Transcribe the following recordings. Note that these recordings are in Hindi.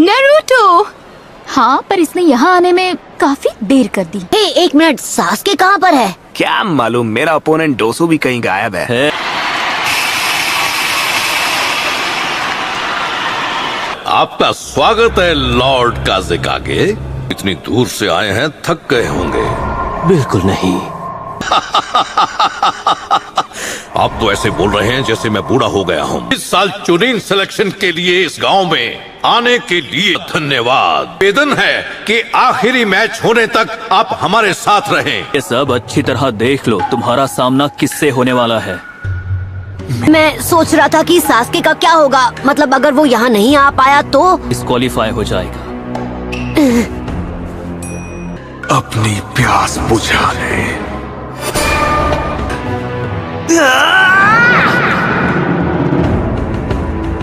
नारुतो। हाँ, पर इसने यहाँ आने में काफी देर कर दी। हे, एक मिनट, सास्के कहाँ पर है? क्या मालूम, मेरा ओपोनेंट डोसो भी कहीं गायब है। आपका स्वागत है लॉर्ड काज़ेकागे। इतनी दूर से आए हैं, थक गए होंगे। बिल्कुल नहीं। आप तो ऐसे बोल रहे हैं जैसे मैं बूढ़ा हो गया हूँ। इस साल चुनिंग सिलेक्शन के लिए इस गांव में आने के लिए धन्यवाद। निवेदन है कि आखिरी मैच होने तक आप हमारे साथ रहें। ये सब अच्छी तरह देख लो, तुम्हारा सामना किससे होने वाला है। मैं सोच रहा था कि सास्के का क्या होगा, मतलब अगर वो यहाँ नहीं आ पाया तो डिस्क्वालीफाई हो जाएगा। अपनी प्यास बुझा ले।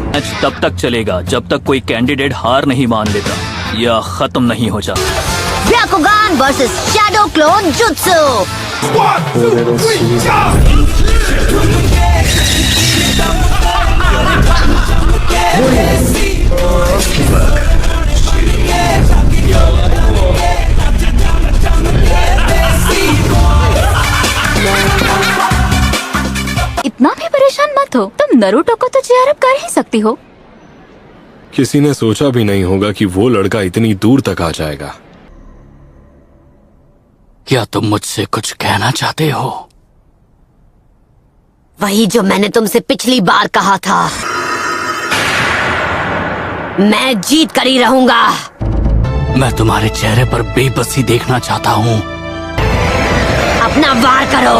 मैच तब तक चलेगा जब तक कोई कैंडिडेट हार नहीं मान लेता या खत्म नहीं हो जाता। ब्याकुगान वर्सेस शैडो क्लोन जुत्सु। इतना भी परेशान मत हो, तुम नारुतो को तो चीयर अप कर ही सकती हो। किसी ने सोचा भी नहीं होगा कि वो लड़का इतनी दूर तक आ जाएगा। क्या तुम मुझसे कुछ कहना चाहते हो? वही जो मैंने तुमसे पिछली बार कहा था। मैं जीत कर ही रहूंगा। मैं तुम्हारे चेहरे पर बेबसी देखना चाहता हूँ। अपना वार करो,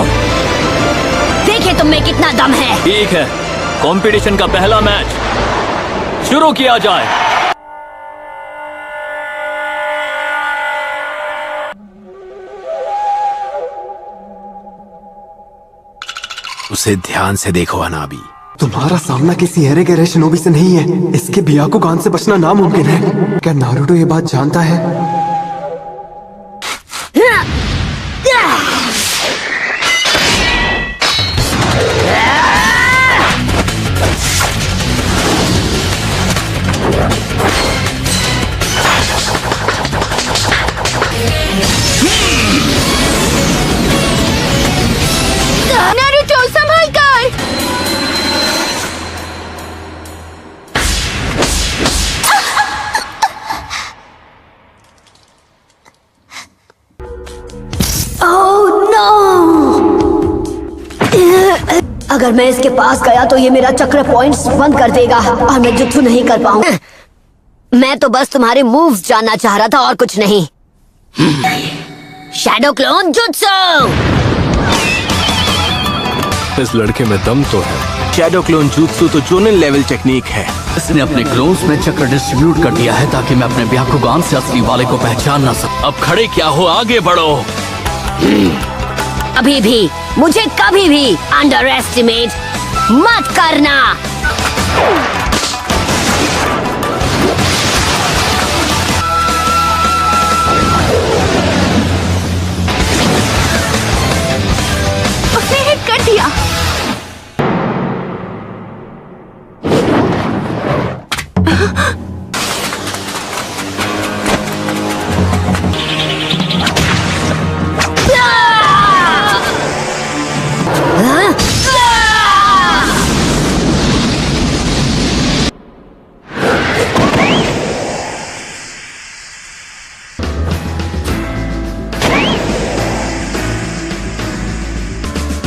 देखिए तुम में कितना दम है। ठीक है, कंपटीशन का पहला मैच शुरू किया जाए। उसे ध्यान से देखो अनाबी। तुम्हारा सामना किसी एरे के शिनोबी से नहीं है। इसके ब्याकुगान से बचना नामुमकिन है। क्या नारुतो ये बात जानता है? नारुतो संभल कर। Oh no! अगर मैं इसके पास गया तो ये मेरा चक्र पॉइंट्स बंद कर देगा और मैं जुत्सु नहीं कर पाऊंगा। मैं तो बस तुम्हारे मूव्स जानना चाह रहा था और कुछ नहीं। Shadow clone jutsu. इस लड़के में दम तो है। शैडो क्लोन jutsu तो जोनिन लेवल टेक्निक है। इसने अपने क्लोन्स में चक्र डिस्ट्रीब्यूट कर दिया है ताकि मैं अपने ब्याकुगान से असली वाले को पहचान ना सकूं। अब खड़े क्या हो, आगे बढ़ो। अभी भी मुझे कभी भी अंडर एस्टिमेट मत करना। उसने हिट कर दिया।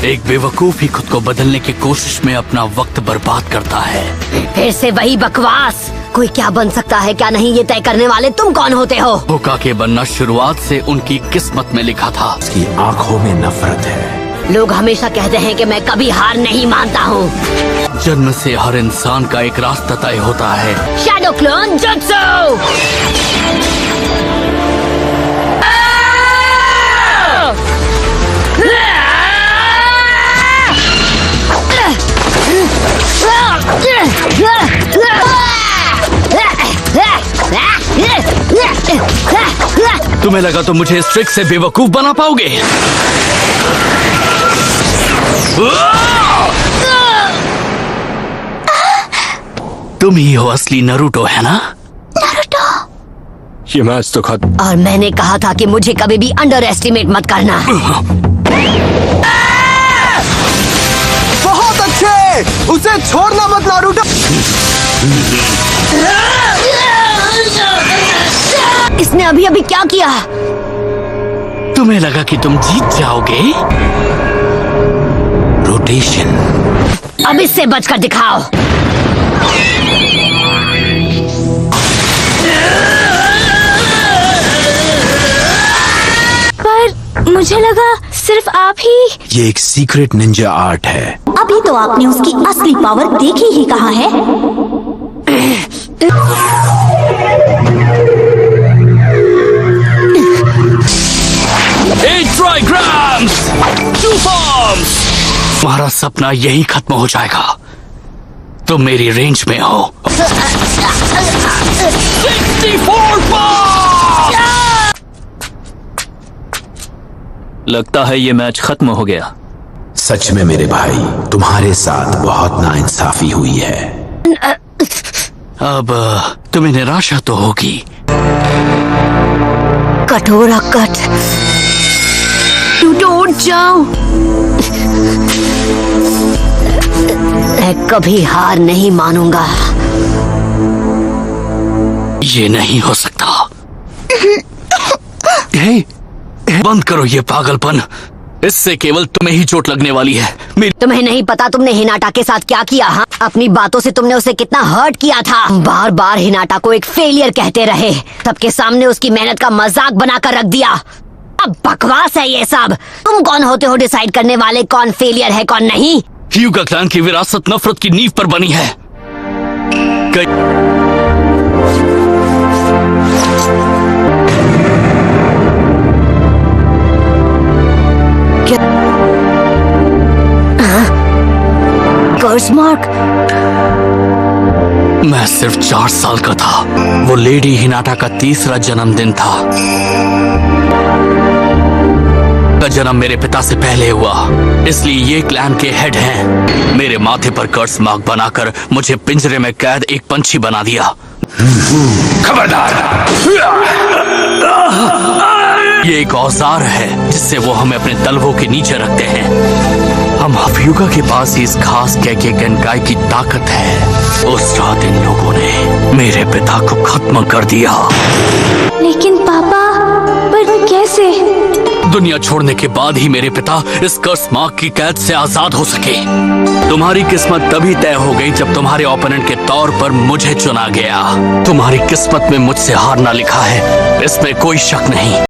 एक बेवकूफ ही खुद को बदलने की कोशिश में अपना वक्त बर्बाद करता है। फिर से वही बकवास। कोई क्या बन सकता है क्या नहीं, ये तय करने वाले तुम कौन होते हो? होकागे बनना शुरुआत से उनकी किस्मत में लिखा था। उसकी आंखों में नफरत है। लोग हमेशा कहते हैं कि मैं कभी हार नहीं मानता हूँ। जन्म से हर इंसान का एक रास्ता तय होता है। Shadow clone jutsu. तुम्हें लगा तो मुझे इस ट्रिक से बेवकूफ बना पाओगे? तुम ही हो असली नारुतो, है ना? नारुतो। ये मैच तो खत्म। और मैंने कहा था कि मुझे कभी भी अंडर एस्टिमेट मत करना। बहुत अच्छे, उसे छोड़ना मत नारुतो। इसने अभी अभी क्या किया? तुम्हें लगा कि तुम जीत जाओगे? रोटेशन। अब इससे बचकर दिखाओ। पर मुझे लगा सिर्फ आप ही। ये एक सीक्रेट निंजा आर्ट है। अभी तो आपने उसकी असली पावर देखी ही कहाँ है। ट्राइग्राम्स, टू फॉर्म्स। तुम्हारा सपना यही खत्म हो जाएगा। तुम मेरी रेंज में हो। 64 पावर! लगता है ये मैच खत्म हो गया। सच में मेरे भाई, तुम्हारे साथ बहुत नाइंसाफी हुई है। अब तुम्हें निराशा तो होगी। कटोरा कट, टूटो उठ जाओ। मैं कभी हार नहीं मानूंगा। ये नहीं हो सकता। हे, बंद करो ये पागलपन। इससे केवल तुम्हें ही चोट लगने वाली है। तुम्हें नहीं पता तुमने हिनाटा के साथ क्या किया? हाँ, अपनी बातों से तुमने उसे कितना हर्ट किया था। बार बार हिनाटा को एक फेलियर कहते रहे। सबके सामने उसकी मेहनत का मजाक बनाकर रख दिया। अब बकवास है ये सब। तुम कौन होते हो डिसाइड करने वाले कौन फेलियर है कौन नहीं? ह्यूगा क्लैन की विरासत नफरत की नींव पर बनी है। कर्स मार्क। मैं सिर्फ 4 साल का था। वो लेडी हिनाटा का 3रा जन्मदिन था। का जन्म मेरे पिता से पहले हुआ, इसलिए ये क्लैन के हेड हैं। मेरे माथे पर कर्स मार्क बनाकर मुझे पिंजरे में कैद एक पंछी बना दिया। खबरदार! ये एक औजार है जिससे वो हमें अपने तलवों के नीचे रखते हैं। हम हफ्यूगा के पास ही इस खास कैके गनकाई की ताकत है। उस रात इन लोगों ने मेरे पिता को खत्म कर दिया। लेकिन पापा, पर कैसे? दुनिया छोड़ने के बाद ही मेरे पिता इस कर्स मार्क की कैद से आजाद हो सके। तुम्हारी किस्मत तभी तय हो गई जब तुम्हारे ओपोनेंट के तौर पर मुझे चुना गया। तुम्हारी किस्मत में मुझसे हारना लिखा है, इसमें कोई शक नहीं।